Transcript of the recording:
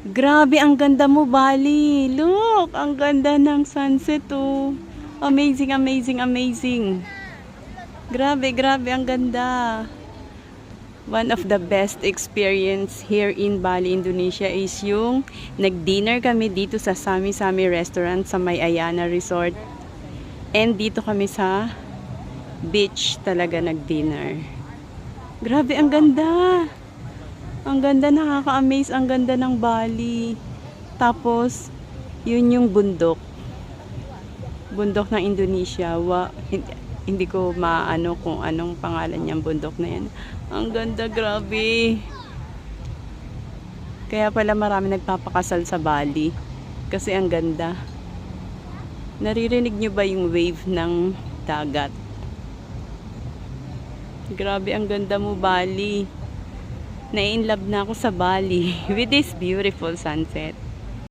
Grabe, ang ganda mo, Bali. Look, ang ganda ng sunset, oh. Amazing, amazing, amazing. Grabe, grabe, ang ganda. One of the best experience here in Bali, Indonesia is yung nag-dinner kami dito sa Sami Sami Restaurant sa May Ayana Resort. And dito kami sa beach talaga nag-dinner. Grabe, ang ganda. Ang ganda, nakaka-amaze, ang ganda ng Bali. Tapos, yun yung bundok. Bundok ng Indonesia. Hindi ko maano kung anong pangalan niyang bundok na yan. Ang ganda, grabe. Kaya pala marami nagpapakasal sa Bali. Kasi ang ganda. Naririnig niyo ba yung wave ng dagat? Grabe, ang ganda mo, Bali. Na-in-love na ako sa Bali with this beautiful sunset.